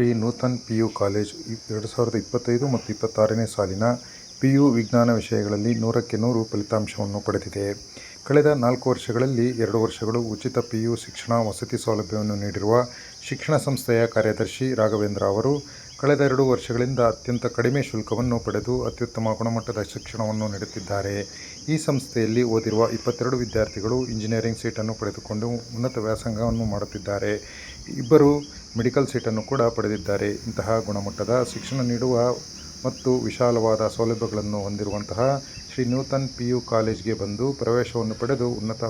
Shri Nutan PU college 2025 ಮತ್ತು 26ನೇ ಸಾಲಿನ PU ವಿಜ್ಞಾನ ವಿಷಯಗಳಲ್ಲಿ 100ಕ್ಕೆ 100 ಫಲಿತಾಂಶವನ್ನು ಪಡೆದಿದೆ. ಕಳೆದ 4 ವರ್ಷಗಳಲ್ಲಿ 2 ವರ್ಷಗಳು ಉಚಿತ PU ಶಿಕ್ಷಣ ವಸತಿ ಸೌಲಭ್ಯವನ್ನು ನೀಡಿರುವ ಶಿಕ್ಷಣ ಸಂಸ್ಥೆಯ ಕಾರ್ಯದರ್ಶಿ ರಾಘವೇಂದ್ರ ಅವರು ಕಳೆದ 2 ವರ್ಷಗಳಿಂದ ಅತ್ಯಂತ ಕಡಿಮೆ ಶುಲ್ಕವನ್ನು ಪಡೆದು ಅತ್ಯುತ್ತಮ ಗುಣಮಟ್ಟದ ಶಿಕ್ಷಣವನ್ನು ನೀಡುತ್ತಿದ್ದಾರೆ. ಈ ಸಂಸ್ಥೆಯಲ್ಲಿ ಓದಿರುವ 22 ವಿದ್ಯಾರ್ಥಿಗಳು ಇಂಜಿನಿಯರಿಂಗ್ ಸೀಟನ್ನು ಪಡೆದುಕೊಂಡು ಉನ್ನತ ವ್ಯಾಸಂಗವನ್ನು ಮಾಡುತ್ತಿದ್ದಾರೆ. ಇಬ್ಬರು ಮೆಡಿಕಲ್ ಸೀಟನ್ನು ಕೂಡ ಪಡೆದಿದ್ದಾರೆ. ಇಂತಹ ಗುಣಮಟ್ಟದ ಶಿಕ್ಷಣ ನೀಡುವ ಮತ್ತು ವಿಶಾಲವಾದ ಸೌಲಭ್ಯಗಳನ್ನು ಹೊಂದಿರುವಂತಹ ಶ್ರೀ ನೂತನ್ PU ಕಾಲೇಜ್ಗೆ ಬಂದು ಪ್ರವೇಶವನ್ನು ಪಡೆದು ಉನ್ನತ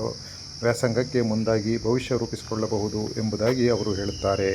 ವ್ಯಾಸಂಗಕ್ಕೆ ಮುಂದಾಗಿ ಭವಿಷ್ಯ ರೂಪಿಸಿಕೊಳ್ಳಬಹುದು ಎಂಬುದಾಗಿ ಅವರು ಹೇಳುತ್ತಾರೆ.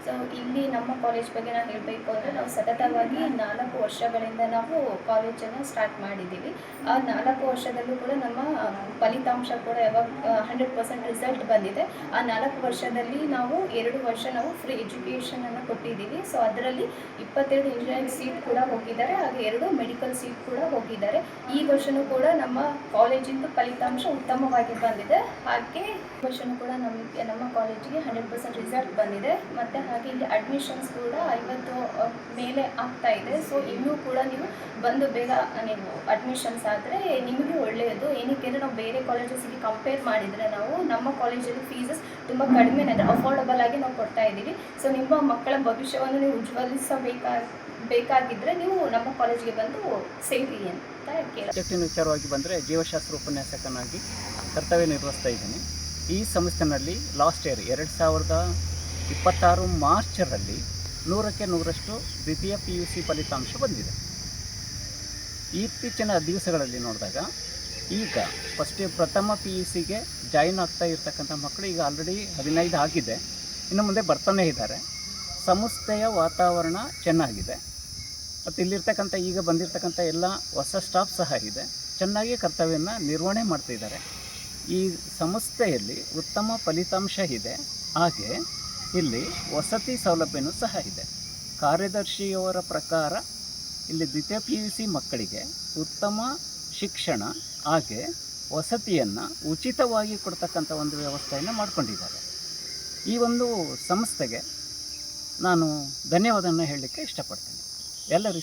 ಸೊ ಇಲ್ಲಿ ನಮ್ಮ ಕಾಲೇಜ್ ಬಗ್ಗೆ ನಾನು ಹೇಳಬೇಕು ಅಂದರೆ ನಾವು ಸತತವಾಗಿ 4 ವರ್ಷಗಳಿಂದ ನಾವು ಕಾಲೇಜನ್ನು ಸ್ಟಾರ್ಟ್ ಮಾಡಿದ್ದೀವಿ. ಆ 4 ವರ್ಷದಲ್ಲೂ ಕೂಡ ನಮ್ಮ ಫಲಿತಾಂಶ ಕೂಡ ಯಾವಾಗ 100% ರಿಸಲ್ಟ್ ಬಂದಿದೆ. ಆ 4 ವರ್ಷದಲ್ಲಿ ನಾವು 2 ವರ್ಷ ನಾವು ಫ್ರೀ ಎಜುಕೇಷನನ್ನು ಕೊಟ್ಟಿದ್ದೀವಿ. ಸೊ ಅದರಲ್ಲಿ 22 ಇಂಜಿನಿಯರಿಂಗ್ ಸೀಟ್ ಕೂಡ ಹೋಗಿದ್ದಾರೆ, ಹಾಗೆ 2 ಮೆಡಿಕಲ್ ಸೀಟ್ ಕೂಡ ಹೋಗಿದ್ದಾರೆ. ಈ ವರ್ಷವೂ ಕೂಡ ನಮ್ಮ ಕಾಲೇಜಿಂದು ಫಲಿತಾಂಶ ಉತ್ತಮವಾಗಿ ಬಂದಿದೆ. ಹಾಗೆ ಈ ವರ್ಷವೂ ಕೂಡ ನಮ್ಮ ಕಾಲೇಜಿಗೆ 100% ರಿಸಲ್ಟ್ ಬಂದಿದೆ. ಮತ್ತು ಹಾಗೆ ಇಲ್ಲಿ ಅಡ್ಮಿಷನ್ಸ್ ಕೂಡ 50 ಮೇಲೆ ಆಗ್ತಾ ಇದೆ. ಸೊ ಇನ್ನೂ ಕೂಡ ನೀವು ಬಂದು ಬೇಗ ನೀವು ಅಡ್ಮಿಷನ್ಸ್ ಆದರೆ ನಿಮಗೆ ಒಳ್ಳೆಯದು. ಏನಕ್ಕೆ ಅಂದರೆ ನಾವು ಬೇರೆ ಕಾಲೇಜಸ್ಗೆ ಕಂಪೇರ್ ಮಾಡಿದರೆ ನಮ್ಮ ಕಾಲೇಜಲ್ಲಿ ಫೀಸಸ್ ತುಂಬ ಕಡಿಮೆ ಅಂದರೆ ಅಫೋರ್ಡಬಲ್ ಆಗಿ ನಾವು ಕೊಡ್ತಾ ಇದ್ದೀವಿ. ಸೊ ನಿಮ್ಮ ಮಕ್ಕಳ ಭವಿಷ್ಯವನ್ನು ನೀವು ಬೇಕಾಗಿದ್ದರೆ ನೀವು ನಮ್ಮ ಕಾಲೇಜಿಗೆ ಬಂದು ಸೇರಿ ಅಂತ ಸಬ್ಜೆಕ್ಟಿನ ವಿಚಾರವಾಗಿ ಬಂದರೆ ಜೀವಶಾಸ್ತ್ರ ಉಪನ್ಯಾಸಕನಾಗಿ ಕರ್ತವ್ಯ ನಿರ್ವಹಿಸ್ತಾ ಇದ್ದೀನಿ. ಈ ಸಂಸ್ಥೆಯಲ್ಲಿ ಲಾಸ್ಟ್ ಇಯರ್ 2026 ಮಾರ್ಚರಲ್ಲಿ 100ಕ್ಕೆ 100ರಷ್ಟು ದ್ವಿತೀಯ PUC ಫಲಿತಾಂಶ ಬಂದಿದೆ. ಇತ್ತೀಚಿನ ದಿವಸಗಳಲ್ಲಿ ನೋಡಿದಾಗ ಈಗ ಪ್ರಥಮ PUCಗೆ ಜಾಯಿನ್ ಆಗ್ತಾ ಇರ್ತಕ್ಕಂಥ ಮಕ್ಕಳು ಈಗ ಆಲ್ರೆಡಿ 15 ಆಗಿದೆ, ಇನ್ನು ಮುಂದೆ ಬರ್ತಾನೇ ಇದ್ದಾರೆ. ಸಂಸ್ಥೆಯ ವಾತಾವರಣ ಚೆನ್ನಾಗಿದೆ ಮತ್ತು ಇಲ್ಲಿರ್ತಕ್ಕಂಥ ಈಗ ಬಂದಿರತಕ್ಕಂಥ ಎಲ್ಲ ಹೊಸ ಸ್ಟಾಫ್ ಸಹ ಇದೆ, ಚೆನ್ನಾಗಿ ಕರ್ತವ್ಯನ ನಿರ್ವಹಣೆ ಮಾಡ್ತಿದ್ದಾರೆ. ಈ ಸಂಸ್ಥೆಯಲ್ಲಿ ಉತ್ತಮ ಫಲಿತಾಂಶ ಇದೆ. ಹಾಗೆ ಇಲ್ಲಿ ವಸತಿ ಸೌಲಭ್ಯನೂ ಸಹ ಇದೆ. ಕಾರ್ಯದರ್ಶಿಯವರ ಪ್ರಕಾರ ಇಲ್ಲಿ ದ್ವಿತೀಯ PUC ಮಕ್ಕಳಿಗೆ ಉತ್ತಮ ಶಿಕ್ಷಣ ಹಾಗೆ ವಸತಿಯನ್ನು ಉಚಿತವಾಗಿ ಕೊಡ್ತಕ್ಕಂಥ ಒಂದು ವ್ಯವಸ್ಥೆಯನ್ನು ಮಾಡಿಕೊಂಡಿದ್ದಾರೆ. ಈ ಒಂದು ಸಂಸ್ಥೆಗೆ ನಾನು ಧನ್ಯವಾದವನ್ನು ಹೇಳಲಿಕ್ಕೆ ಇಷ್ಟಪಡ್ತೇನೆ. ಎಲ್ಲರಿಗೂ